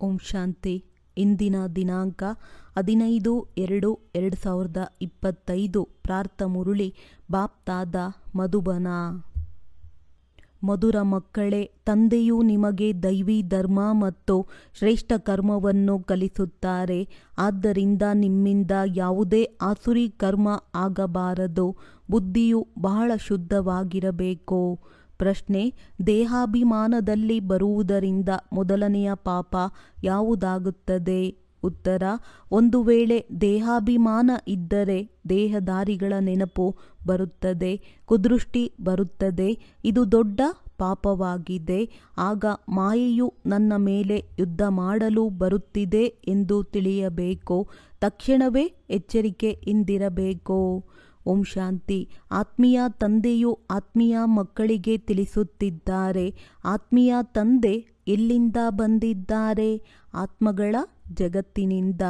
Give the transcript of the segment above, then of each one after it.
ಓಂ ಶಾಂತಿ. ಇಂದಿನ ದಿನಾಂಕ 15/2/2025. ಪ್ರಾರ್ಥ ಮುರುಳಿ ಬಾಪ್ತಾದ ಮಧುಬನ. ಮಧುರ ಮಕ್ಕಳೇ, ತಂದೆಯು ನಿಮಗೆ ದೈವಿ ಧರ್ಮ ಮತ್ತು ಶ್ರೇಷ್ಠ ಕರ್ಮವನ್ನು ಕಲಿಸುತ್ತಾರೆ. ಆದ್ದರಿಂದ ನಿಮ್ಮಿಂದ ಯಾವುದೇ ಆಸುರಿ ಕರ್ಮ ಆಗಬಾರದು. ಬುದ್ಧಿಯು ಬಹಳ ಶುದ್ಧವಾಗಿರಬೇಕು. ಪ್ರಶ್ನೆ: ದೇಹಾಭಿಮಾನದಲ್ಲಿ ಬರುವುದರಿಂದ ಮೊದಲನೆಯ ಪಾಪ ಯಾವುದಾಗುತ್ತದೆ? ಉತ್ತರ: ಒಂದು ವೇಳೆ ದೇಹಾಭಿಮಾನ ಇದ್ದರೆ ದೇಹಧಾರಿಗಳ ನೆನಪು ಬರುತ್ತದೆ, ಕುದೃಷ್ಟಿ ಬರುತ್ತದೆ. ಇದು ದೊಡ್ಡ ಪಾಪವಾಗಿದೆ. ಆಗ ಮಾಯೆಯು ನನ್ನ ಮೇಲೆ ಯುದ್ಧ ಮಾಡಲು ಬರುತ್ತಿದೆ ಎಂದು ತಿಳಿಯಬೇಕು. ತಕ್ಷಣವೇ ಎಚ್ಚರಿಕೆಯಿಂದಿರಬೇಕು. ಓಂ ಶಾಂತಿ. ಆತ್ಮೀಯ ತಂದೆಯು ಆತ್ಮೀಯ ಮಕ್ಕಳಿಗೆ ತಿಳಿಸುತ್ತಿದ್ದಾರೆ. ಆತ್ಮೀಯ ತಂದೆ ಎಲ್ಲಿಂದ ಬಂದಿದ್ದಾರೆ? ಆತ್ಮಗಳ ಜಗತ್ತಿನಿಂದ.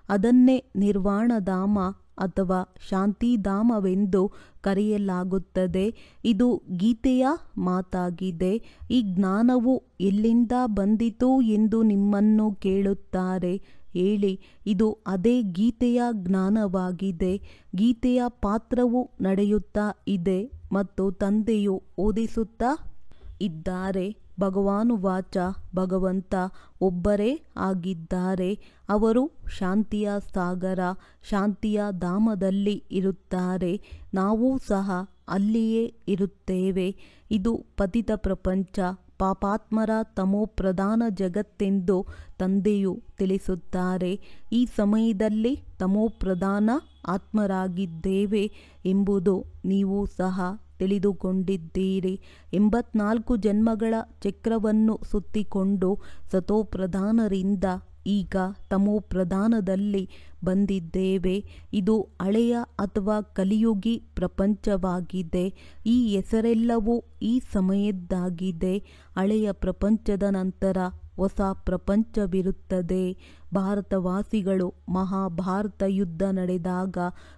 ಅದನ್ನೇ ನಿರ್ವಾಣಧಾಮ ಅಥವಾ ಶಾಂತಿಧಾಮವೆಂದು ಕರೆಯಲಾಗುತ್ತದೆ. ಇದು ಗೀತೆಯ ಮಾತಾಗಿದೆ. ಈ ಜ್ಞಾನವು ಎಲ್ಲಿಂದ ಬಂದಿತು ಎಂದು ನಿಮ್ಮನ್ನು ಕೇಳುತ್ತಾರೆ. ಹೇಳಿ, ಇದು ಅದೇ ಗೀತೆಯ ಜ್ಞಾನವಾಗಿದೆ. ಗೀತೆಯ ಪಾತ್ರವು ನಡೆಯುತ್ತಾ ಇದೆ ಮತ್ತು ತಂದೆಯು ಓದಿಸುತ್ತಾ ಇದ್ದಾರೆ. ಭಗವಾನುವಾಚ: ಭಗವಂತ ಒಬ್ಬರೇ ಆಗಿದ್ದಾರೆ. ಅವರು ಶಾಂತಿಯ ಸಾಗರ, ಶಾಂತಿಯ ಧಾಮದಲ್ಲಿ ಇರುತ್ತಾರೆ. ನಾವೂ ಸಹ ಅಲ್ಲಿಯೇ ಇರುತ್ತೇವೆ. ಇದು ಪತಿತ ಪ್ರಪಂಚ, ಪಾಪಾತ್ಮರ ತಮೋಪ್ರಧಾನ ಜಗತ್ತೆಂದು ತಂದೆಯು ತಿಳಿಸುತ್ತಾರೆ. ಈ ಸಮಯದಲ್ಲಿ ತಮೋಪ್ರಧಾನ ಆತ್ಮರಾಗಿದ್ದೇವೆ ಎಂಬುದು ನೀವು ಸಹ ತಿಳಿದುಕೊಂಡಿದ್ದೀರಿ. 84 ಜನ್ಮಗಳ ಚಕ್ರವನ್ನು ಸುತ್ತಿಕೊಂಡು ಸತೋಪ್ರಧಾನರಿಂದ ಈಗ ತಮೋಪ್ರಧಾನದಲ್ಲಿ ಬಂದಿದ್ದೇವೆ. ಇದು ಹಳೆಯ ಅಥವಾ ಕಲಿಯುಗಿ ಪ್ರಪಂಚವಾಗಿದೆ. ಈ ಹೆಸರೆಲ್ಲವೂ ಈ ಸಮಯದ್ದಾಗಿದೆ. ಹಳೆಯ ಪ್ರಪಂಚದ ನಂತರ ಹೊಸ ಪ್ರಪಂಚವಿರುತ್ತದೆ. ಭಾರತವಾಸಿಗಳು ಮಹಾಭಾರತ ಯುದ್ಧ ನಡೆದಾಗ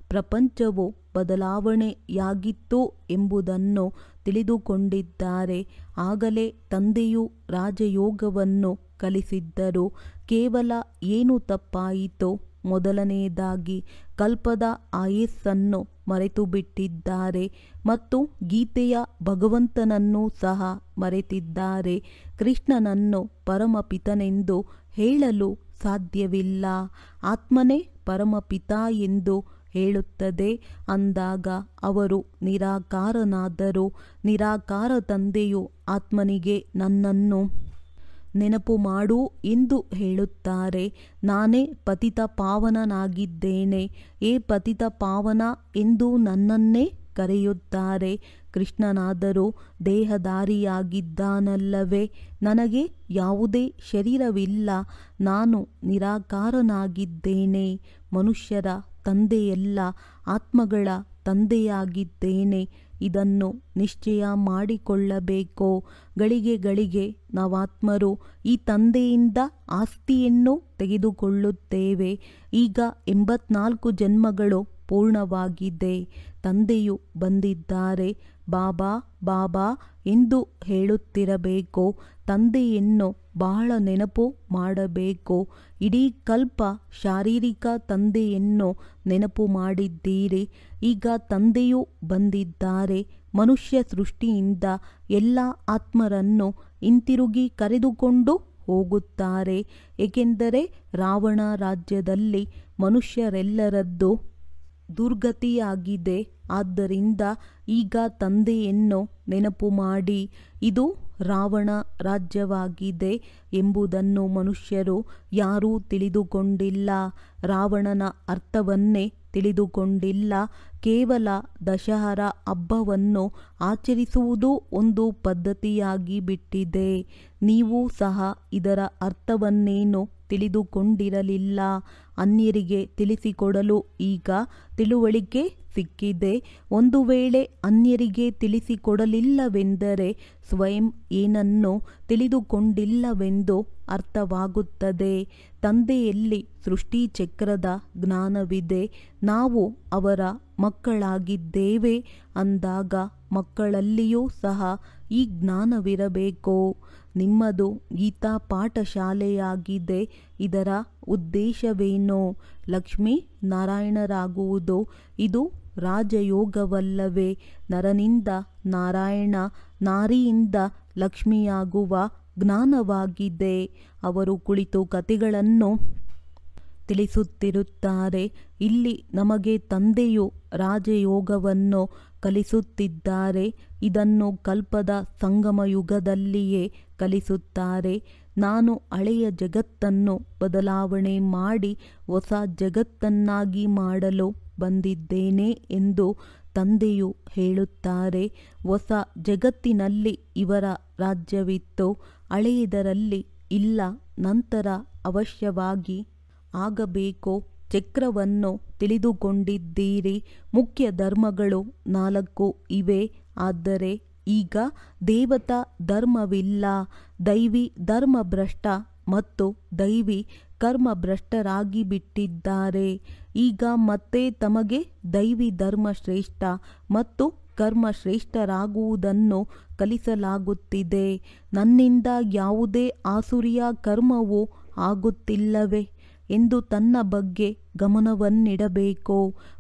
ಪ್ರಪಂಚವು ಬದಲಾವಣೆಯಾಗಿತ್ತು ಎಂಬುದನ್ನು ತಿಳಿದುಕೊಂಡಿದ್ದಾರೆ. ಆಗಲೇ ತಂದೆಯು ರಾಜಯೋಗವನ್ನು ಕಲಿಸಿದ್ದರು. ಕೇವಲ ಏನು ತಪ್ಪಾಯಿತು? ಮೊದಲನೆಯದಾಗಿ ಕಲ್ಪದ ಆಯಸ್ಸನ್ನು ಮರೆತುಬಿಟ್ಟಿದ್ದಾರೆ ಮತ್ತು ಗೀತೆಯ ಭಗವಂತನನ್ನು ಸಹ ಮರೆತಿದ್ದಾರೆ. ಕೃಷ್ಣನನ್ನು ಪರಮಪಿತನೆಂದು ಹೇಳಲು ಸಾಧ್ಯವಿಲ್ಲ. ಆತ್ಮನೇ ಪರಮಪಿತ ಎಂದು ಹೇಳುತ್ತದೆ. ಅಂದಾಗ ಅವರು ನಿರಾಕಾರನಾದರು. ನಿರಾಕಾರ ತಂದೆಯು ಆತ್ಮನಿಗೆ ನನ್ನನ್ನು ನೆನಪು ಮಾಡು ಎಂದು ಹೇಳುತ್ತಾರೆ. ನಾನೇ ಪತಿತ ಪಾವನನಾಗಿದ್ದೇನೆ. ಏ ಪತಿತ ಪಾವನ ಎಂದು ನನ್ನನ್ನೇ ಕರೆಯುತ್ತಾರೆ. ಕೃಷ್ಣನಾದರೂ ದೇಹಧಾರಿಯಾಗಿದ್ದಾನಲ್ಲವೇ? ನನಗೆ ಯಾವುದೇ ಶರೀರವಿಲ್ಲ. ನಾನು ನಿರಾಕಾರನಾಗಿದ್ದೇನೆ. ಮನುಷ್ಯರ ತಂದೆಯಲ್ಲ, ಆತ್ಮಗಳ ತಂದೆಯಾಗಿದ್ದೇನೆ. ಇದನ್ನು ನಿಶ್ಚಯ ಮಾಡಿಕೊಳ್ಳಬೇಕು. ಗಳಿಗೆ ಗಳಿಗೆ ನಾವಾತ್ಮರು ಈ ತಂದೆಯಿಂದ ಆಸ್ತಿಯನ್ನು ತೆಗೆದುಕೊಳ್ಳುತ್ತೇವೆ. ಈಗ 84 ಜನ್ಮಗಳು ಪೂರ್ಣವಾಗಿದೆ. ತಂದೆಯು ಬಂದಿದ್ದಾರೆ. ಬಾಬಾ ಬಾಬಾ ಎಂದು ಹೇಳುತ್ತಿರಬೇಕು. ತಂದೆಯನ್ನು ಬಹಳ ನೆನಪು ಮಾಡಬೇಕು. ಇಡೀ ಕಲ್ಪ ಶಾರೀರಿಕ ತಂದೆಯನ್ನು ನೆನಪು ಮಾಡಿದ್ದೀರಿ. ಈಗ ತಂದೆಯು ಬಂದಿದ್ದಾರೆ. ಮನುಷ್ಯ ಸೃಷ್ಟಿಯಿಂದ ಎಲ್ಲ ಆತ್ಮರನ್ನು ಹಿಂತಿರುಗಿ ಕರೆದುಕೊಂಡು ಹೋಗುತ್ತಾರೆ. ಏಕೆಂದರೆ ರಾವಣ ರಾಜ್ಯದಲ್ಲಿ ಮನುಷ್ಯರೆಲ್ಲರದ್ದು ದುರ್ಗತಿಯಾಗಿದೆ. ಆದ್ದರಿಂದ ಈಗ ತಂದೆಯನ್ನು ನೆನಪು ಮಾಡಿ. ಇದು ರಾವಣ ರಾಜ್ಯವಾಗಿದೆ ಎಂಬುದನ್ನು ಮನುಷ್ಯರು ಯಾರೂ ತಿಳಿದುಕೊಂಡಿಲ್ಲ. ರಾವಣನ ಅರ್ಥವನ್ನೇ ತಿಳಿದುಕೊಂಡಿಲ್ಲ. ಕೇವಲ ದಶಹರ ಹಬ್ಬವನ್ನು ಆಚರಿಸುವುದು ಒಂದು ಪದ್ಧತಿಯಾಗಿ ಬಿಟ್ಟಿದೆ. ನೀವು ಸಹ ಇದರ ಅರ್ಥವನ್ನೇನು ತಿಳಿದುಕೊಂಡಿರಲಿಲ್ಲ. ಅನ್ಯರಿಗೆ ತಿಳಿಸಿಕೊಡಲು ಈಗ ತಿಳುವಳಿಕೆ ಸಿಕ್ಕಿದೆ. ಒಂದು ವೇಳೆ ಅನ್ಯರಿಗೆ ತಿಳಿಸಿಕೊಡಲಿಲ್ಲವೆಂದರೆ ಸ್ವಯಂ ಏನನ್ನೂ ತಿಳಿದುಕೊಂಡಿಲ್ಲವೆಂದು ಅರ್ಥವಾಗುತ್ತದೆ. ತಂದೆಯಲ್ಲಿ ಸೃಷ್ಟಿ ಚಕ್ರದ ಜ್ಞಾನವಿದೆ. ನಾವು ಅವರ ಮಕ್ಕಳಾಗಿದ್ದೇವೆ ಅಂದಾಗ ಮಕ್ಕಳಲ್ಲಿಯೂ ಸಹ ಈ ಜ್ಞಾನವಿರಬೇಕು. ನಿಮ್ಮದು ಗೀತಾ ಪಾಠಶಾಲೆಯಾಗಿದೆ. ಇದರ ಉದ್ದೇಶವೇನು? ಲಕ್ಷ್ಮೀ ನಾರಾಯಣರಾಗುವುದು. ಇದು ರಾಜಯೋಗವಲ್ಲವೇ? ನರನಿಂದ ನಾರಾಯಣ, ನಾರಿಯಿಂದ ಲಕ್ಷ್ಮಿಯಾಗುವ ಜ್ಞಾನವಾಗಿದೆ. ಅವರು ಕುಳಿತು ಕಥೆಗಳನ್ನು ತಿಳಿಸುತ್ತಿರುತ್ತಾರೆ. ಇಲ್ಲಿ ನಮಗೆ ತಂದೆಯು ರಾಜಯೋಗವನ್ನು ಕಲಿಸುತ್ತಿದ್ದಾರೆ. ಇದನ್ನು ಕಲ್ಪದ ಸಂಗಮ ಯುಗದಲ್ಲಿಯೇ ಕಲಿಸುತ್ತಾರೆ. ನಾನು ಹಳೆಯ ಜಗತ್ತನ್ನು ಬದಲಾವಣೆ ಮಾಡಿ ಹೊಸ ಜಗತ್ತನ್ನಾಗಿ ಮಾಡಲು ಬಂದಿದ್ದೇನೆ ಎಂದು ತಂದೆಯು ಹೇಳುತ್ತಾರೆ. ಹೊಸ ಜಗತ್ತಿನಲ್ಲಿ ಇವರ ರಾಜ್ಯವಿತ್ತು, ಹಳೆಯದರಲ್ಲಿ ಇಲ್ಲ. ನಂತರ ಅವಶ್ಯವಾಗಿ ಆಗಬೇಕು. ಚಕ್ರವನ್ನು ತಿಳಿದುಕೊಂಡಿದ್ದೀರಿ. ಮುಖ್ಯ ಧರ್ಮಗಳು 4 ಇವೆ. ಆದರೆ ಈಗ ದೇವತಾ ಧರ್ಮವಿಲ್ಲ. ದೈವಿ ಧರ್ಮಭ್ರಷ್ಟ ಮತ್ತು ದೈವಿ ಕರ್ಮಭ್ರಷ್ಟರಾಗಿ ಬಿಟ್ಟಿದ್ದಾರೆ. ಈಗ ಮತ್ತೆ ತಮಗೆ ದೈವಿ ಧರ್ಮ ಶ್ರೇಷ್ಠ ಮತ್ತು ಕರ್ಮ ಶ್ರೇಷ್ಠರಾಗುವುದನ್ನು ಕಲಿಸಲಾಗುತ್ತಿದೆ. ನನ್ನಿಂದ ಯಾವುದೇ ಆಸುರಿಯ ಕರ್ಮವೂ ಆಗುತ್ತಿಲ್ಲವೇ ಎಂದು ತನ್ನ ಬಗ್ಗೆ ಗಮನವನ್ನಿಡಬೇಕು.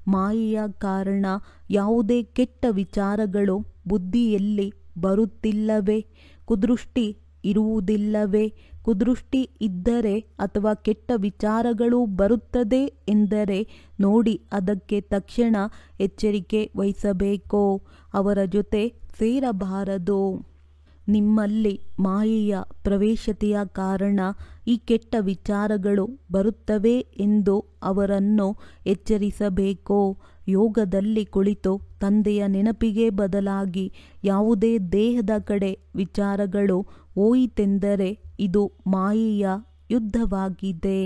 ಮಾಯೆಯ ಕಾರಣ ಯಾವುದೇ ಕೆಟ್ಟ ವಿಚಾರಗಳು ಬುದ್ಧಿಯಲ್ಲಿ ಬರುತ್ತಿಲ್ಲವೇ? ಕುದೃಷ್ಟಿ ಇರುವುದಿಲ್ಲವೇ? ಕುದೃಷ್ಟಿ ಇದ್ದರೆ ಅಥವಾ ಕೆಟ್ಟ ವಿಚಾರಗಳು ಬರುತ್ತದೆ ಎಂದರೆ ನೋಡಿ, ಅದಕ್ಕೆ ತಕ್ಷಣ ಎಚ್ಚರಿಕೆ ವಹಿಸಬೇಕು. ಅವರ ಜೊತೆ ಸೇರಬಾರದು. ನಿಮ್ಮಲ್ಲಿ ಮಾಯೆಯ ಪ್ರವೇಶತೆಯ ಕಾರಣ ಈ ಕೆಟ್ಟ ವಿಚಾರಗಳು ಬರುತ್ತವೆ ಎಂದು ಅವರನ್ನು ಎಚ್ಚರಿಸಬೇಕು. ಯೋಗದಲ್ಲಿ ಕುಳಿತು ತಂದೆಯ ನೆನಪಿಗೆ ಬದಲಾಗಿ ಯಾವುದೇ ದೇಹದ ಕಡೆ ವಿಚಾರಗಳು ಹೋಯಿತೆಂದರೆ ಇದು ಮಾಯೆಯ ಯುದ್ಧವಾಗಿದೆ.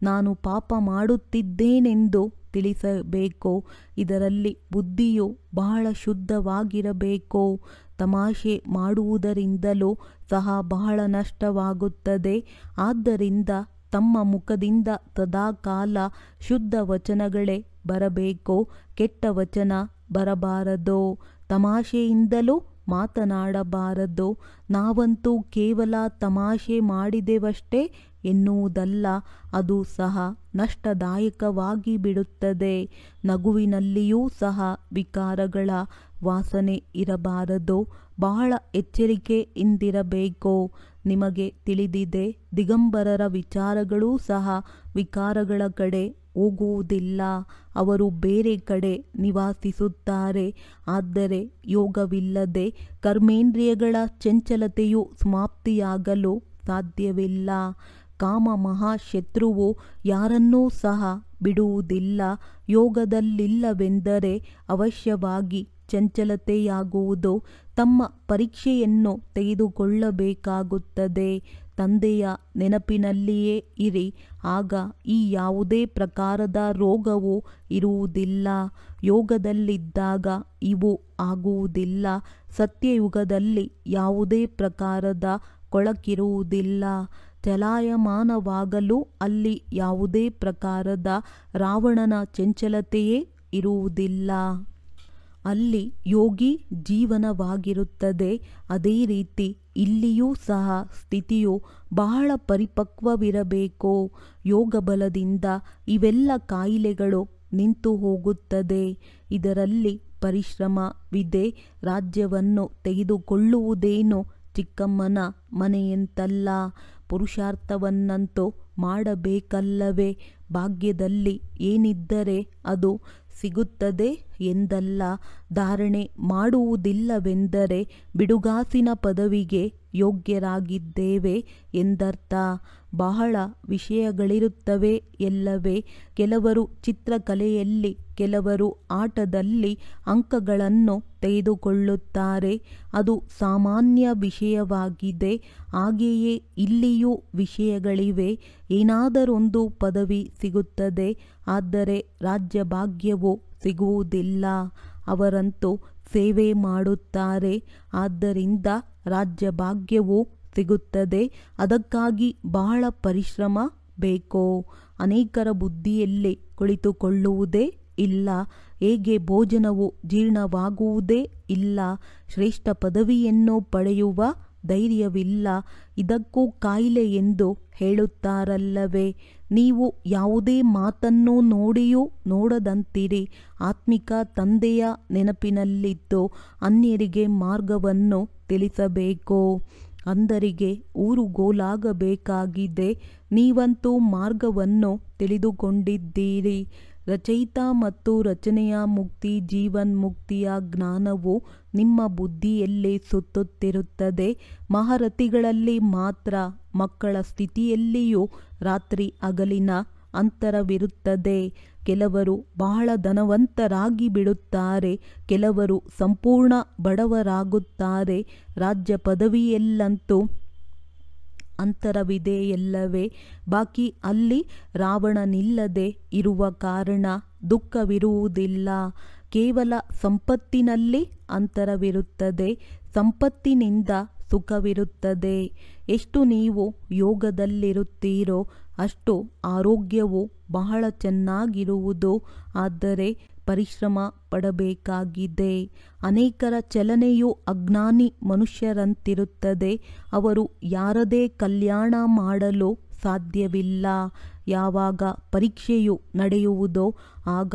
ನಾನು ಪಾಪ ಮಾಡುತ್ತಿದ್ದೇನೆಂದು ತಿಳಿಸಬೇಕು. ಇದರಲ್ಲಿ ಬುದ್ಧಿಯು ಬಹಳ ಶುದ್ಧವಾಗಿರಬೇಕು. ತಮಾಷೆ ಮಾಡುವುದರಿಂದಲೂ ಸಹ ಬಹಳ ನಷ್ಟವಾಗುತ್ತದೆ. ಆದ್ದರಿಂದ ತಮ್ಮ ಮುಖದಿಂದ ಸದಾಕಾಲ ಶುದ್ಧ ವಚನಗಳೇ ಬರಬೇಕು. ಕೆಟ್ಟ ವಚನ ಬರಬಾರದು. ತಮಾಷೆಯಿಂದಲೂ ಮಾತನಾಡಬಾರದು. ನಾವಂತೂ ಕೇವಲ ತಮಾಷೆ ಮಾಡಿದೆವಷ್ಟೇ ಎನ್ನುವುದಲ್ಲ, ಅದು ಸಹ ನಷ್ಟದಾಯಕವಾಗಿ ಬಿಡುತ್ತದೆ. ನಗುವಿನಲ್ಲಿಯೂ ಸಹ ವಿಕಾರಗಳ ವಾಸನೆ ಇರಬಾರದು. ಬಹಳ ಎಚ್ಚರಿಕೆಯಿಂದಿರಬೇಕು. ನಿಮಗೆ ತಿಳಿದಿದೆ, ದಿಗಂಬರರ ವಿಚಾರಗಳೂ ಸಹ ವಿಕಾರಗಳ ಕಡೆ ಹೋಗುವುದಿಲ್ಲ. ಅವರು ಬೇರೆ ಕಡೆ ನಿವಾಸಿಸುತ್ತಾರೆ. ಆದರೆ ಯೋಗವಿಲ್ಲದೆ ಕರ್ಮೇಂದ್ರಿಯಗಳ ಚಂಚಲತೆಯು ಸಮಾಪ್ತಿಯಾಗಲು ಸಾಧ್ಯವಿಲ್ಲ. ಕಾಮ ಮಹಾಶತ್ರುವು ಯಾರನ್ನೂ ಸಹ ಬಿಡುವುದಿಲ್ಲ. ಯೋಗದಲ್ಲಿಲ್ಲವೆಂದರೆ ಅವಶ್ಯವಾಗಿ ಚಂಚಲತೆಯಾಗುವುದು. ತಮ್ಮ ಪರೀಕ್ಷೆಯನ್ನು ತೆಗೆದುಕೊಳ್ಳಬೇಕಾಗುತ್ತದೆ. ತಂದೆಯ ನೆನಪಿನಲ್ಲಿಯೇ ಇರಿ. ಆಗ ಈ ಯಾವುದೇ ಪ್ರಕಾರದ ರೋಗವು ಇರುವುದಿಲ್ಲ. ಯೋಗದಲ್ಲಿದ್ದಾಗ ಇವು ಆಗುವುದಿಲ್ಲ. ಸತ್ಯಯುಗದಲ್ಲಿ ಯಾವುದೇ ಪ್ರಕಾರದ ಕೊಳಕಿರುವುದಿಲ್ಲ. ಚಲಾಯಮಾನವಾಗಲು ಅಲ್ಲಿ ಯಾವುದೇ ಪ್ರಕಾರದ ರಾವಣನ ಚಂಚಲತೆಯೇ ಇರುವುದಿಲ್ಲ. ಅಲ್ಲಿ ಯೋಗಿ ಜೀವನವಾಗಿರುತ್ತದೆ. ಅದೇ ರೀತಿ ಇಲ್ಲಿಯೂ ಸಹ ಸ್ಥಿತಿಯು ಬಹಳ ಪರಿಪಕ್ವವಿರಬೇಕು. ಯೋಗ ಬಲದಿಂದ ಇವೆಲ್ಲ ಕಾಯಿಲೆಗಳು ನಿಂತು ಹೋಗುತ್ತದೆ. ಇದರಲ್ಲಿ ಪರಿಶ್ರಮವಿದೆ. ರಾಜ್ಯವನ್ನು ತೆಗೆದುಕೊಳ್ಳುವುದೇನು ಚಿಕ್ಕಮ್ಮನ ಮನೆಯಂತಲ್ಲ. ಪುರುಷಾರ್ಥವನ್ನಂತೂ ಮಾಡಬೇಕಲ್ಲವೇ? ಭಾಗ್ಯದಲ್ಲಿ ಏನಿದ್ದರೆ ಅದು ಸಿಗುತ್ತದೆ ಎಂದಲ್ಲ. ಧಾರಣೆ ಮಾಡುವುದಿಲ್ಲವೆಂದರೆ ಬಿಡುಗಾಸಿನ ಪದವಿಗೆ ಯೋಗ್ಯರಾಗಿದ್ದೇವೆ ಎಂದರ್ಥ. ಬಹಳ ವಿಷಯಗಳಿರುತ್ತವೆ ಎಲ್ಲವೇ. ಕೆಲವರು ಚಿತ್ರಕಲೆಯಲ್ಲಿ, ಕೆಲವರು ಆಟದಲ್ಲಿ ಅಂಕಗಳನ್ನು ತೆಗೆದುಕೊಳ್ಳುತ್ತಾರೆ. ಅದು ಸಾಮಾನ್ಯ ವಿಷಯವಾಗಿದೆ. ಹಾಗೆಯೇ ಇಲ್ಲಿಯೂ ವಿಷಯಗಳಿವೆ. ಏನಾದರೊಂದು ಪದವಿ ಸಿಗುತ್ತದೆ. ಆದರೆ ರಾಜ್ಯಭಾಗ್ಯವು ಸಿಗುವುದಿಲ್ಲ. ಅವರಂತೂ ಸೇವೆ ಮಾಡುತ್ತಾರೆ. ಆದ್ದರಿಂದ ರಾಜ್ಯಭಾಗ್ಯವು ಸಿಗುತ್ತದೆ. ಅದಕ್ಕಾಗಿ ಬಹಳ ಪರಿಶ್ರಮ ಬೇಕು. ಅನೇಕರ ಬುದ್ಧಿಯಲ್ಲಿ ಕುಳಿತುಕೊಳ್ಳುವುದೇ ಇಲ್ಲ, ಹೇಗೆ ಭೋಜನವು ಜೀರ್ಣವಾಗುವುದೇ ಇಲ್ಲ, ಶ್ರೇಷ್ಠ ಪದವಿಯನ್ನು ಪಡೆಯುವ ಧೈರ್ಯವಿಲ್ಲ, ಇದಕ್ಕೂ ಕಾಯಿಲೆ ಎಂದು ಹೇಳುತ್ತಾರಲ್ಲವೇ. ನೀವು ಯಾವುದೇ ಮಾತನ್ನು ನೋಡಿಯೂ ನೋಡದಂತಿರಿ, ಆತ್ಮಿಕ ತಂದೆಯ ನೆನಪಿನಲ್ಲಿದ್ದು ಅನ್ಯರಿಗೆ ಮಾರ್ಗವನ್ನು ತಿಳಿಸಬೇಕು. ಅಂಧರಿಗೆ ಊರುಗೋಲಾಗಬೇಕಾಗಿದೆ. ನೀವಂತೂ ಮಾರ್ಗವನ್ನು ತಿಳಿದುಕೊಂಡಿದ್ದೀರಿ. ರಚಯಿತ ಮತ್ತು ರಚನೆಯ ಮುಕ್ತಿ ಜೀವನ್ಮುಕ್ತಿಯ ಜ್ಞಾನವು ನಿಮ್ಮ ಬುದ್ಧಿಯಲ್ಲಿ ಸುತ್ತುತ್ತಿರುತ್ತದೆ. ಮಹಾರಥಿಗಳಲ್ಲಿ ಮಾತ್ರ ಮಕ್ಕಳ ಸ್ಥಿತಿಯಲ್ಲಿಯೂ ರಾತ್ರಿ ಹಗಲಿನ ಅಂತರವಿರುತ್ತದೆ. ಕೆಲವರು ಬಹಳ ಧನವಂತರಾಗಿ ಬಿಡುತ್ತಾರೆ, ಕೆಲವರು ಸಂಪೂರ್ಣ ಬಡವರಾಗುತ್ತಾರೆ. ರಾಜ್ಯ ಪದವಿಯಲ್ಲಂತೂ ಅಂತರವಿದೆಯಲ್ಲವೇ. ಬಾಕಿ ಅಲ್ಲಿ ರಾವಣನಿಲ್ಲದೆ ಇರುವ ಕಾರಣ ದುಃಖವಿರುವುದಿಲ್ಲ. ಕೇವಲ ಸಂಪತ್ತಿನಲ್ಲಿ ಅಂತರವಿರುತ್ತದೆ, ಸಂಪತ್ತಿನಿಂದ ಸುಖವಿರುತ್ತದೆ. ಎಷ್ಟು ನೀವು ಯೋಗದಲ್ಲಿರುತ್ತೀರೋ ಅಷ್ಟು ಆರೋಗ್ಯವು ಬಹಳ ಚೆನ್ನಾಗಿರುವುದು. ಆದರೆ ಪರಿಶ್ರಮ ಪಡಬೇಕಾಗಿದೆ. ಅನೇಕರ ಚಲನೆಯು ಅಜ್ಞಾನಿ ಮನುಷ್ಯರಂತಿರುತ್ತದೆ. ಅವರು ಯಾರದೇ ಕಲ್ಯಾಣ ಮಾಡಲು ಸಾಧ್ಯವಿಲ್ಲ. ಯಾವಾಗ ಪರೀಕ್ಷೆಯು ನಡೆಯುವುದೋ ಆಗ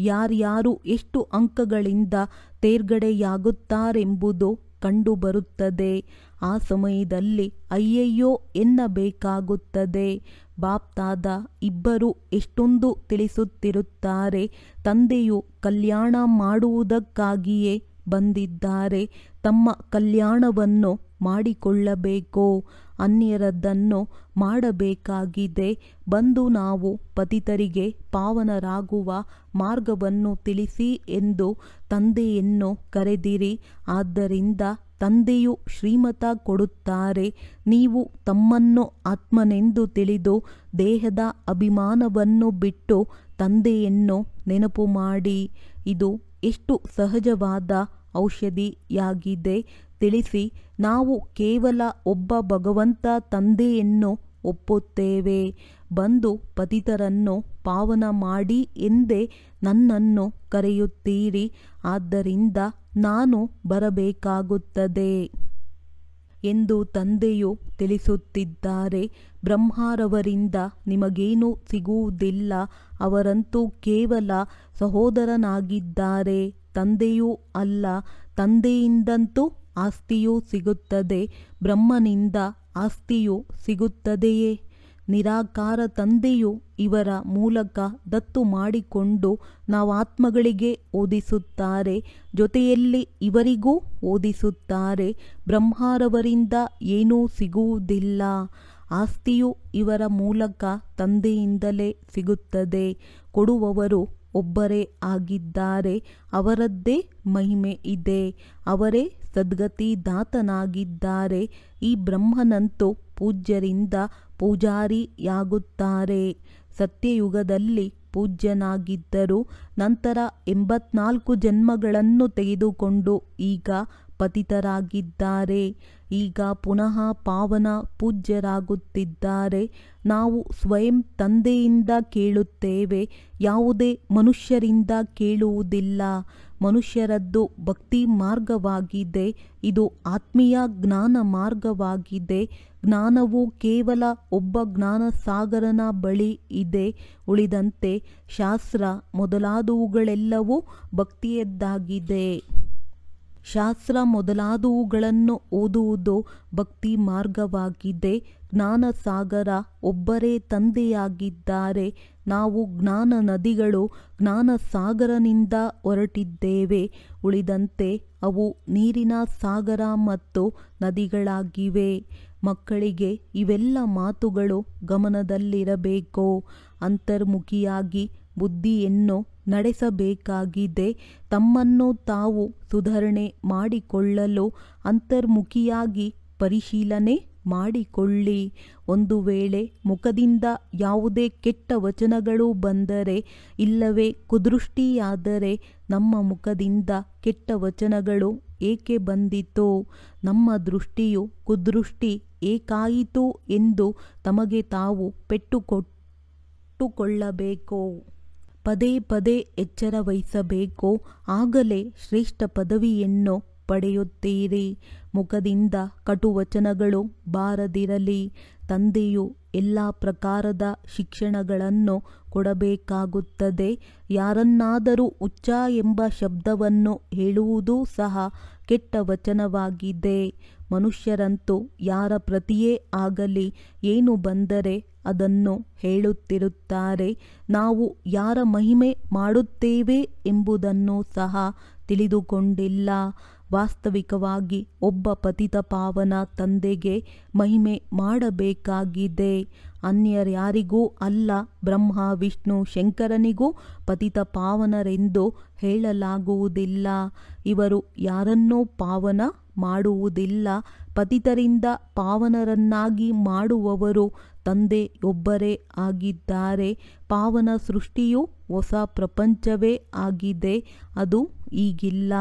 ಯಾರ್ಯಾರು ಎಷ್ಟು ಅಂಕಗಳಿಂದ ತೇರ್ಗಡೆಯಾಗುತ್ತಾರೆಂಬುದು ಕಂಡುಬರುತ್ತದೆ. ಆ ಸಮಯದಲ್ಲಿ ಅಯ್ಯಯ್ಯೋ ಎನ್ನಬೇಕಾಗುತ್ತದೆ. ಬಾಪ್ ದಾದಾ ಇಬ್ಬರು ಎಷ್ಟೊಂದು ತಿಳಿಸುತ್ತಿರುತ್ತಾರೆ. ತಂದೆಯು ಕಲ್ಯಾಣ ಮಾಡುವುದಕ್ಕಾಗಿಯೇ ಬಂದಿದ್ದಾರೆ. ತಮ್ಮ ಕಲ್ಯಾಣವನ್ನು ಮಾಡಿಕೊಳ್ಳಬೇಕು, ಅನ್ಯರದನ್ನು ಮಾಡಬೇಕಾಗಿದೆ. ಬಂದು ನಾವು ಪತಿತರಿಗೆ ಪಾವನರಾಗುವ ಮಾರ್ಗವನ್ನು ತಿಳಿಸಿ ಎಂದು ತಂದೆಯನ್ನು ಕರೆದಿರಿ. ಆದ್ದರಿಂದ ತಂದೆಯು ಶ್ರೀಮತ ಕೊಡುತ್ತಾರೆ. ನೀವು ತಮ್ಮನ್ನು ಆತ್ಮನೆಂದು ತಿಳಿದು ದೇಹದ ಅಭಿಮಾನವನ್ನು ಬಿಟ್ಟು ತಂದೆಯನ್ನು ನೆನಪು ಮಾಡಿ. ಇದು ಎಷ್ಟು ಸಹಜವಾದ ಔಷಧಿಯಾಗಿದೆ ತಿಳಿಸಿ. ನಾವು ಕೇವಲ ಒಬ್ಬ ಭಗವಂತ ತಂದೆಯನ್ನು ಒಪ್ಪುತ್ತೇವೆ. ಬಂದು ಪತಿತರನ್ನು ಪಾವನ ಮಾಡಿ ಎಂದೇ ನನ್ನನ್ನು ಕರೆಯುತ್ತೀರಿ. ಆದ್ದರಿಂದ ನಾನು ಬರಬೇಕಾಗುತ್ತದೆ ಎಂದು ತಂದೆಯು ತಿಳಿಸುತ್ತಿದ್ದಾರೆ. ಬ್ರಹ್ಮರವರಿಂದ ನಿಮಗೇನೂ ಸಿಗುವುದಿಲ್ಲ. ಅವರಂತೂ ಕೇವಲ ಸಹೋದರನಾಗಿದ್ದಾರೆ, ತಂದೆಯೂ ಅಲ್ಲ. ತಂದೆಯಿಂದಂತೂ ಆಸ್ತಿಯೂ ಸಿಗುತ್ತದೆ, ಬ್ರಹ್ಮನಿಂದ ಆಸ್ತಿಯೂ ಸಿಗುತ್ತದೆಯೇ? ನಿರಾಕಾರ ತಂದೆಯು ಇವರ ಮೂಲಕ ದತ್ತು ಮಾಡಿಕೊಂಡು ನಾವಾತ್ಮಗಳಿಗೆ ಓದಿಸುತ್ತಾರೆ, ಜೊತೆಯಲ್ಲಿ ಇವರಿಗೂ ಓದಿಸುತ್ತಾರೆ. ಬ್ರಹ್ಮರವರಿಂದ ಏನೂ ಸಿಗುವುದಿಲ್ಲ. ಆಸ್ತಿಯು ಇವರ ಮೂಲಕ ತಂದೆಯಿಂದಲೇ ಸಿಗುತ್ತದೆ. ಕೊಡುವವರು ಒಬ್ಬರೇ ಆಗಿದ್ದಾರೆ. ಅವರದ್ದೇ ಮಹಿಮೆ ಇದೆ. ಅವರೇ ಸದ್ಗತಿದಾತನಾಗಿದ್ದಾರೆ. ಈ ಬ್ರಹ್ಮನಂತೂ ಪೂಜ್ಯರಿಂದ ಪೂಜಾರಿಯಾಗುತ್ತಾರೆ. ಸತ್ಯಯುಗದಲ್ಲಿ ಪೂಜ್ಯನಾಗಿದ್ದರು. ನಂತರ 84 ಜನ್ಮಗಳನ್ನು ತೆಗೆದುಕೊಂಡು ಈಗ ಪತಿತರಾಗಿದ್ದಾರೆ. ಈಗ ಪುನಃ ಪಾವನ ಪೂಜ್ಯರಾಗುತ್ತಿದ್ದಾರೆ. ನಾವು ಸ್ವಯಂ ತಂದೆಯಿಂದ ಕೇಳುತ್ತೇವೆ, ಯಾವುದೇ ಮನುಷ್ಯರಿಂದ ಕೇಳುವುದಿಲ್ಲ. ಮನುಷ್ಯರದ್ದು ಭಕ್ತಿ ಮಾರ್ಗವಾಗಿದೆ, ಇದು ಆತ್ಮೀಯ ಜ್ಞಾನ ಮಾರ್ಗವಾಗಿದೆ. ಜ್ಞಾನವು ಕೇವಲ ಒಬ್ಬ ಜ್ಞಾನಸಾಗರನ ಬಳಿ ಇದೆ. ಉಳಿದಂತೆ ಶಾಸ್ತ್ರ ಮೊದಲಾದವುಗಳೆಲ್ಲವೂ ಭಕ್ತಿಯದ್ದಾಗಿದೆ. ಶಾಸ್ತ್ರ ಮೊದಲಾದವುಗಳನ್ನು ಓದುವುದು ಭಕ್ತಿ ಮಾರ್ಗವಾಗಿದೆ. ಜ್ಞಾನಸಾಗರ ಒಬ್ಬರೇ ತಂದೆಯಾಗಿದ್ದಾರೆ. ನಾವು ಜ್ಞಾನ ನದಿಗಳು ಜ್ಞಾನಸಾಗರನಿಂದ ಹೊರಟಿದ್ದೇವೆ. ಉಳಿದಂತೆ ಅವು ನೀರಿನ ಸಾಗರ ಮತ್ತು ನದಿಗಳಾಗಿವೆ. ಮಕ್ಕಳಿಗೆ ಇವೆಲ್ಲ ಮಾತುಗಳು ಗಮನದಲ್ಲಿರಬೇಕು. ಅಂತರ್ಮುಖಿಯಾಗಿ ಬುದ್ಧಿಯನ್ನು ನಡೆಸಬೇಕಾಗಿದೆ. ತಮ್ಮನ್ನು ತಾವು ಸುಧಾರಣೆ ಮಾಡಿಕೊಳ್ಳಲು ಅಂತರ್ಮುಖಿಯಾಗಿ ಪರಿಶೀಲನೆ ಮಾಡಿಕೊಳ್ಳಿ. ಒಂದು ವೇಳೆ ಮುಖದಿಂದ ಯಾವುದೇ ಕೆಟ್ಟ ವಚನಗಳು ಬಂದರೆ, ಇಲ್ಲವೇ ಕುದೃಷ್ಟಿಯಾದರೆ, ನಮ್ಮ ಮುಖದಿಂದ ಕೆಟ್ಟ ವಚನಗಳು ಏಕೆ ಬಂದಿತು, ನಮ್ಮ ದೃಷ್ಟಿಯು ಕುದೃಷ್ಟಿ ಏಕಾಯಿತು ಎಂದು ತಮಗೆ ತಾವು ಪೆಟ್ಟು ಕೊಟ್ಟುಕೊಳ್ಳಬೇಕು. ಪದೇ ಪದೇ ಎಚ್ಚರ ವಹಿಸಬೇಕು. ಆಗಲೇ ಶ್ರೇಷ್ಠ ಪದವಿಯನ್ನು ಪಡೆಯುತ್ತೀರಿ. ಮುಖದಿಂದ ಕಟುವಚನಗಳು ಬಾರದಿರಲಿ. ತಂದೆಯು ಎಲ್ಲ ಪ್ರಕಾರದ ಶಿಕ್ಷಣಗಳನ್ನು ಕೊಡಬೇಕಾಗುತ್ತದೆ. ಯಾರನ್ನಾದರೂ ಹುಚ್ಚ ಎಂಬ ಶಬ್ದವನ್ನು ಹೇಳುವುದೂ ಸಹ ಕೆಟ್ಟ ವಚನವಾಗಿದೆ. ಮನುಷ್ಯರಂತೂ ಯಾರ ಪ್ರತಿಯೇ ಆಗಲಿ ಏನು ಬಂದರೆ ಅದನ್ನು ಹೇಳುತ್ತಿರುತ್ತಾರೆ. ನಾವು ಯಾರ ಮಹಿಮೆ ಮಾಡುತ್ತೇವೆ ಎಂಬುದನ್ನು ಸಹ ತಿಳಿದುಕೊಂಡಿಲ್ಲ. ವಾಸ್ತವಿಕವಾಗಿ ಒಬ್ಬ ಪತಿತ ಪಾವನ ತಂದೆಗೆ ಮಹಿಮೆ ಮಾಡಬೇಕಾಗಿದೆ. ಅನ್ಯರ್ಯಾರಿಗೂ ಅಲ್ಲ. ಬ್ರಹ್ಮ ವಿಷ್ಣು ಶಂಕರನಿಗೂ ಪತಿತ ಪಾವನರೆಂದು ಹೇಳಲಾಗುವುದಿಲ್ಲ. ಇವರು ಯಾರನ್ನೂ ಪಾವನ ಮಾಡುವುದಿಲ್ಲ. ಪತಿತರಿಂದ ಪಾವನರನ್ನಾಗಿ ಮಾಡುವವರು ತಂದೆಯೊಬ್ಬರೇ ಆಗಿದ್ದಾರೆ. ಪಾವನ ಸೃಷ್ಟಿಯು ಹೊಸ ಪ್ರಪಂಚವೇ ಆಗಿದೆ. ಅದು ಈಗಿಲ್ಲ.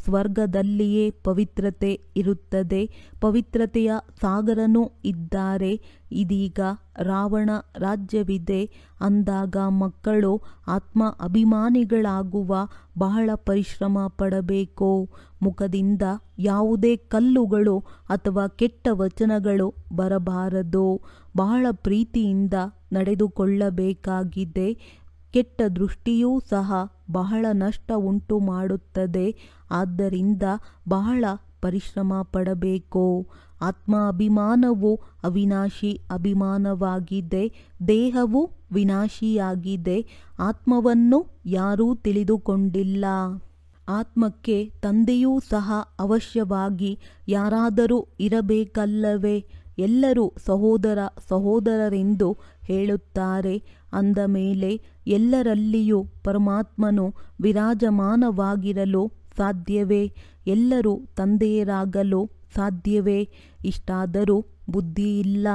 ಸ್ವರ್ಗದಲ್ಲಿಯೇ ಪವಿತ್ರತೆ ಇರುತ್ತದೆ. ಪವಿತ್ರತೆಯ ಸಾಗರನೂ ಇದ್ದಾರೆ. ಇದೀಗ ರಾವಣ ರಾಜ್ಯವಿದೆ ಅಂದಾಗ ಮಕ್ಕಳು ಆತ್ಮ ಅಭಿಮಾನಿಗಳಾಗುವ ಬಹಳ ಪರಿಶ್ರಮ ಪಡಬೇಕು. ಮುಖದಿಂದ ಯಾವುದೇ ಕಲ್ಲುಗಳು ಅಥವಾ ಕೆಟ್ಟ ವಚನಗಳು ಬರಬಾರದು. ಬಹಳ ಪ್ರೀತಿಯಿಂದ ನಡೆದುಕೊಳ್ಳಬೇಕಾಗಿದೆ. ಕೆಟ್ಟ ದೃಷ್ಟಿಯೂ ಸಹ ಬಹಳ ನಷ್ಟ ಉಂಟು ಮಾಡುತ್ತದೆ. ಆದ್ದರಿಂದ ಬಹಳ ಪರಿಶ್ರಮ ಪಡಬೇಕು. ಆತ್ಮ ಅಭಿಮಾನವು ಅವಿನಾಶಿ ಅಭಿಮಾನವಾಗಿದೆ. ದೇಹವು ವಿನಾಶಿಯಾಗಿದೆ. ಆತ್ಮವನ್ನು ಯಾರೂ ತಿಳಿದುಕೊಂಡಿಲ್ಲ. ಆತ್ಮಕ್ಕೆ ತಂದೆಯೂ ಸಹ ಅವಶ್ಯವಾಗಿ ಯಾರಾದರೂ ಇರಬೇಕಲ್ಲವೇ? ಎಲ್ಲರೂ ಸಹೋದರ ಸಹೋದರರೆಂದು ಹೇಳುತ್ತಾರೆ. ಅಂದ ಮೇಲೆ ಎಲ್ಲರಲ್ಲಿಯೂ ಪರಮಾತ್ಮನು ವಿರಾಜಮಾನವಾಗಿರಲು ಸಾಧ್ಯವೇ? ಎಲ್ಲರೂ ತಂದೆಯರಾಗಲು ಸಾಧ್ಯವೇ? ಇಷ್ಟಾದರೂ ಬುದ್ಧಿಯಿಲ್ಲ.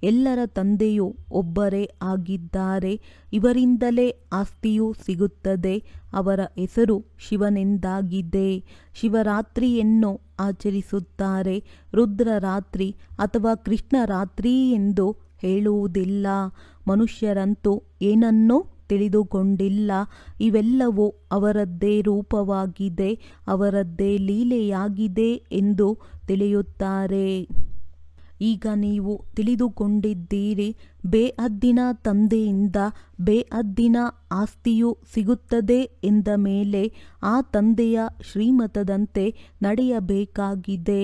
ಎಲ್ಲರ ತಂದೆಯೂ ಒಬ್ಬರೇ ಆಗಿದ್ದಾರೆ. ಇವರಿಂದಲೇ ಆಸ್ತಿಯೂ ಸಿಗುತ್ತದೆ. ಅವರ ಹೆಸರು ಶಿವನೆಂದಾಗಿದೆ. ಶಿವರಾತ್ರಿಯನ್ನು ಆಚರಿಸುತ್ತಾರೆ. ರುದ್ರರಾತ್ರಿ ಅಥವಾ ಕೃಷ್ಣರಾತ್ರಿ ಎಂದು ಹೇಳುವುದಿಲ್ಲ. ಮನುಷ್ಯರಂತೂ ಏನನ್ನೂ ತಿಳಿದುಕೊಂಡಿಲ್ಲ. ಇವೆಲ್ಲವೂ ಅವರದ್ದೇ ರೂಪವಾಗಿದೆ, ಅವರದ್ದೇ ಲೀಲೆಯಾಗಿದೆ ಎಂದು ತಿಳಿಯುತ್ತಾರೆ. ಈಗ ನೀವು ತಿಳಿದುಕೊಂಡಿದ್ದೀರಿ. ಬೇಅದ್ದಿನ ತಂದೆಯಿಂದ ಬೇಅದ್ದಿನ ಆಸ್ತಿಯು ಸಿಗುತ್ತದೆ ಎಂದ ಮೇಲೆ ಆ ತಂದೆಯ ಶ್ರೀಮತದಂತೆ ನಡೆಯಬೇಕಾಗಿದೆ.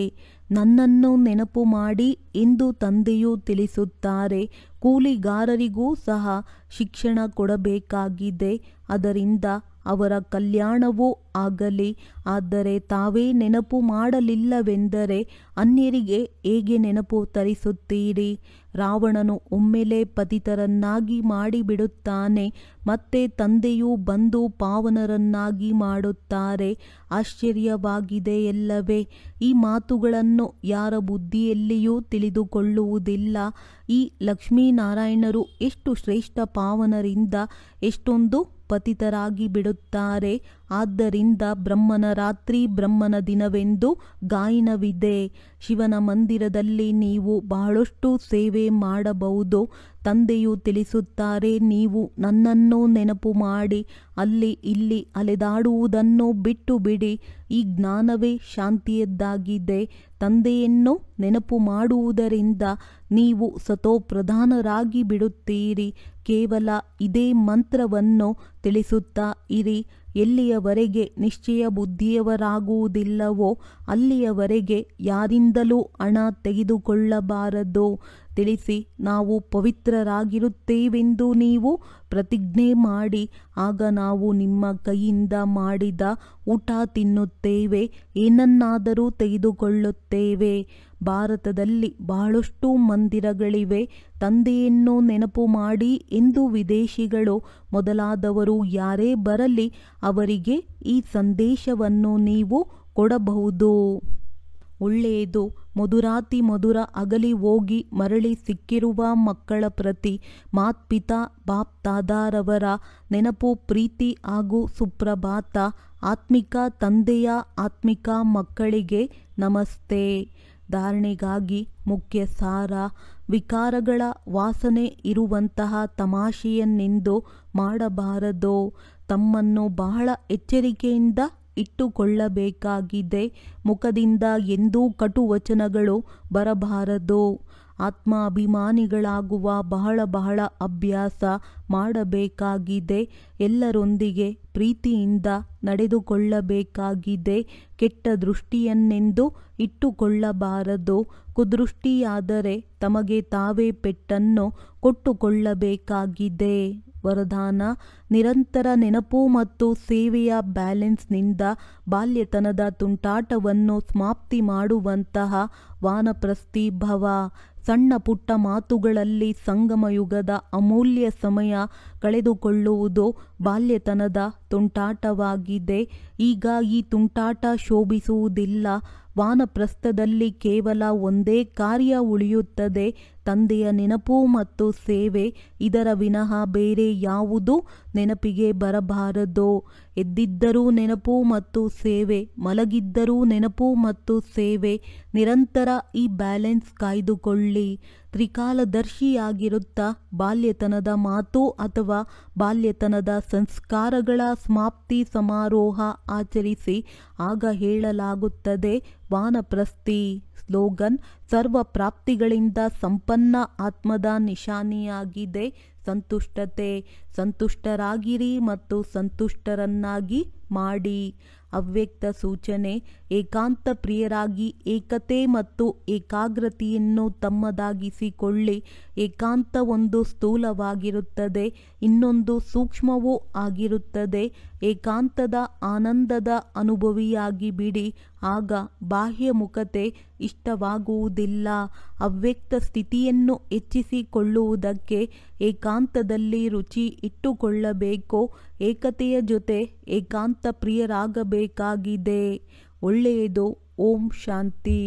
ನನ್ನನ್ನು ನೆನಪು ಮಾಡಿ ಎಂದು ತಂದೆಯು ತಿಳಿಸುತ್ತಾರೆ. ಕೂಲಿಗಾರರಿಗೂ ಸಹ ಶಿಕ್ಷಣ ಕೊಡಬೇಕಾಗಿದೆ. ಅದರಿಂದ ಅವರ ಕಲ್ಯಾಣವೂ ಆಗಲಿ. ಆದರೆ ತಾವೇ ನೆನಪು ಮಾಡಲಿಲ್ಲವೆಂದರೆ ಅನ್ಯರಿಗೆ ಹೇಗೆ ನೆನಪು ತರಿಸುತ್ತೀರಿ? ರಾವಣನು ಒಮ್ಮೆಲೇ ಪತಿತರನ್ನಾಗಿ ಮಾಡಿಬಿಡುತ್ತಾನೆ. ಮತ್ತೆ ತಂದೆಯು ಬಂದು ಪಾವನರನ್ನಾಗಿ ಮಾಡುತ್ತಾರೆ. ಆಶ್ಚರ್ಯವಾಗಿದೆಯಲ್ಲವೇ? ಈ ಮಾತುಗಳನ್ನು ಯಾರ ಬುದ್ಧಿಯಲ್ಲಿಯೂ ತಿಳಿದುಕೊಳ್ಳುವುದಿಲ್ಲ. ಈ ಲಕ್ಷ್ಮೀನಾರಾಯಣರು ಎಷ್ಟು ಶ್ರೇಷ್ಠ ಪಾವನರಿಂದ ಎಷ್ಟೊಂದು ಪತಿತರಾಗಿ ಬಿಡುತ್ತಾರೆ. ಆದ್ದರಿಂದ ಬ್ರಹ್ಮನ ರಾತ್ರಿ ಬ್ರಹ್ಮನ ದಿನವೆಂದು ಗಾಯನವಿದೆ. ಶಿವನ ಮಂದಿರದಲ್ಲಿ ನೀವು ಬಹಳಷ್ಟು ಸೇವೆ ಮಾಡಬಹುದು. ತಂದೆಯು ತಿಳಿಸುತ್ತಾರೆ, ನೀವು ನನ್ನನ್ನು ನೆನಪು ಮಾಡಿ ಅಲ್ಲಿ ಇಲ್ಲಿ ಅಲೆದಾಡುವುದನ್ನು ಬಿಟ್ಟು ಬಿಡಿ. ಈ ಜ್ಞಾನವೇ ಶಾಂತಿಯದ್ದಾಗಿದೆ. ತಂದೆಯನ್ನು ನೆನಪು ಮಾಡುವುದರಿಂದ ನೀವು ಸತೋಪ್ರಧಾನರಾಗಿ ಬಿಡುತ್ತೀರಿ. ಕೇವಲ ಇದೇ ಮಂತ್ರವನ್ನು ತಿಳಿಸುತ್ತಾ ಇರಿ. ಎಲ್ಲಿಯವರೆಗೆ ನಿಶ್ಚಯ ಬುದ್ಧಿಯವರಾಗುವುದಿಲ್ಲವೋ ಅಲ್ಲಿಯವರೆಗೆ ಯಾರಿಂದಲೂ ಹಣ ತೆಗೆದುಕೊಳ್ಳಬಾರದು. ತಿಳಿಸಿ, ನಾವು ಪವಿತ್ರರಾಗಿರುತ್ತೇವೆಂದು ನೀವು ಪ್ರತಿಜ್ಞೆ ಮಾಡಿ. ಆಗ ನಾವು ನಿಮ್ಮ ಕೈಯಿಂದ ಮಾಡಿದ ಊಟ ತಿನ್ನುತ್ತೇವೆ, ಏನನ್ನಾದರೂ ತೆಗೆದುಕೊಳ್ಳುತ್ತೇವೆ. ಭಾರತದಲ್ಲಿ ಬಹಳಷ್ಟು ಮಂದಿರಗಳಿವೆ. ತಂದೆಯನ್ನು ನೆನಪು ಮಾಡಿ ಎಂದು ವಿದೇಶಿಗಳು ಮೊದಲಾದವರು ಯಾರೇ ಬರಲಿ ಅವರಿಗೆ ಈ ಸಂದೇಶವನ್ನು ನೀವು ಕೊಡಬಹುದು. ಒಳ್ಳೆಯದು. ಮಧುರಾತಿ ಮಧುರ ಅಗಲಿ ಹೋಗಿ ಮರಳಿ ಸಿಕ್ಕಿರುವ ಮಕ್ಕಳ ಪ್ರತಿ ಮಾತ್ಪಿತಾ ಬಾಪ್ ತಾದಾರವರ ನೆನಪು, ಪ್ರೀತಿ ಹಾಗೂ ಸುಪ್ರಭಾತ. ಆತ್ಮಿಕ ತಂದೆಯ ಆತ್ಮಿಕ ಮಕ್ಕಳಿಗೆ ನಮಸ್ತೆ. ಧಾರಣೆಗಾಗಿ ಮುಖ್ಯ ಸಾರ. ವಿಕಾರಗಳ ವಾಸನೆ ಇರುವಂತಹ ತಮಾಷೆಯನ್ನೆಂದು ಮಾಡಬಾರದು. ತಮ್ಮನ್ನು ಬಹಳ ಎಚ್ಚರಿಕೆಯಿಂದ ಇಟ್ಟುಕೊಳ್ಳಬೇಕಾಗಿದೆ. ಮುಖದಿಂದ ಎಂದೂ ಕಟು ವಚನಗಳು ಬರಬಾರದು. ಆತ್ಮಾಭಿಮಾನಿಗಳಾಗುವ ಬಹಳ ಅಭ್ಯಾಸ ಮಾಡಬೇಕಾಗಿದೆ. ಎಲ್ಲರೊಂದಿಗೆ ಪ್ರೀತಿಯಿಂದ ನಡೆದುಕೊಳ್ಳಬೇಕಾಗಿದೆ. ಕೆಟ್ಟ ದೃಷ್ಟಿಯನ್ನೆಂದು ಇಟ್ಟುಕೊಳ್ಳಬಾರದು. ಕುದೃಷ್ಟಿಯಾದರೆ ತಮಗೆ ತಾವೇ ಪೆಟ್ಟನ್ನು ಕೊಟ್ಟುಕೊಳ್ಳಬೇಕಾಗಿದೆ. ವರದಾನ: ನಿರಂತರ ನೆನಪು ಮತ್ತು ಸೇವೆಯ ಬ್ಯಾಲೆನ್ಸ್ನಿಂದ ಬಾಲ್ಯತನದ ತುಂಟಾಟವನ್ನು ಸಮಾಪ್ತಿ ಮಾಡುವಂತಹ ವಾನಪ್ರಸ್ಥಿ ಭವ. ಸಣ್ಣ ಪುಟ್ಟ ಮಾತುಗಳಲ್ಲಿ ಸಂಗಮಯುಗದ ಅಮೂಲ್ಯ ಸಮಯ ಕಳೆದುಕೊಳ್ಳುವುದು ಬಾಲ್ಯತನದ ತುಂಟಾಟವಾಗಿದೆ. ಈಗ ಈ ತುಂಟಾಟ ಶೋಭಿಸುವುದಿಲ್ಲ. ವಾನಪ್ರಸ್ಥದಲ್ಲಿ ಕೇವಲ ಒಂದೇ ಕಾರ್ಯ ಉಳಿಯುತ್ತದೆ: ತಂದೆಯ ನೆನಪು ಮತ್ತು ಸೇವೆ. ಇದರ ವಿನಃ ಬೇರೆ ಯಾವುದೂ ನೆನಪಿಗೆ ಬರಬಾರದು. ಎದ್ದಿದ್ದರೂ ನೆನಪು ಮತ್ತು ಸೇವೆ, ಮಲಗಿದ್ದರೂ ನೆನಪು ಮತ್ತು ಸೇವೆ. ನಿರಂತರ ಈ ಬ್ಯಾಲೆನ್ಸ್ ಕಾಯ್ದುಕೊಳ್ಳಿ. ತ್ರಿಕಾಲದರ್ಶಿಯಾಗಿರುತ್ತಾ ಬಾಲ್ಯತನದ ಮಾತು ಅಥವಾ ಬಾಲ್ಯತನದ ಸಂಸ್ಕಾರಗಳ ಸಮಾಪ್ತಿ ಸಮಾರೋಹ ಆಚರಿಸಿ. ಆಗ ಹೇಳಲಾಗುತ್ತದೆ: ವಾನಪ್ರಸ್ಥಿ. ಸ್ಲೋಗನ್: ಸರ್ವ ಪ್ರಾಪ್ತಿಗಳಿಂದ ಸಂಪನ್ನ ಆತ್ಮದ ನಿಶಾನೆಯಾಗಿದೆ ಸಂತುಷ್ಟತೆ. ಸಂತುಷ್ಟರಾಗಿರಿ ಮತ್ತು ಸಂತುಷ್ಟರನ್ನಾಗಿ ಮಾಡಿ. ಅವ್ಯಕ್ತ ಸೂಚನೆ: ಏಕಾಂತ ಪ್ರಿಯರಾಗಿ ಏಕತೆ ಮತ್ತು ಏಕಾಗ್ರತೆಯನ್ನು ತಮ್ಮದಾಗಿಸಿಕೊಳ್ಳಿ. ಏಕಾಂತ ಒಂದು ಸ್ಥೂಲವಾಗಿರುತ್ತದೆ, ಇನ್ನೊಂದು ಸೂಕ್ಷ್ಮವೂ ಆಗಿರುತ್ತದೆ. ಏಕಾಂತದ ಆನಂದದ ಅನುಭವಿಯಾಗಿ ಬಿಡಿ. ಆಗ ಬಾಹ್ಯಮುಖತೆ ಇಷ್ಟವಾಗುವುದಿಲ್ಲ. ಅವ್ಯಕ್ತ ಸ್ಥಿತಿಯನ್ನು ಹೆಚ್ಚಿಸಿಕೊಳ್ಳುವುದಕ್ಕೆ ಏಕಾಂತದಲ್ಲಿ ರುಚಿ ಇಟ್ಟುಕೊಳ್ಳಬೇಕು. ಏಕತೆಯ ಜೊತೆ ಏಕಾಂತ ಪ್ರಿಯರಾಗಬೇಕಾಗಿದೆ. ಒಳ್ಳೆಯದು. ಓಂ ಶಾಂತಿ.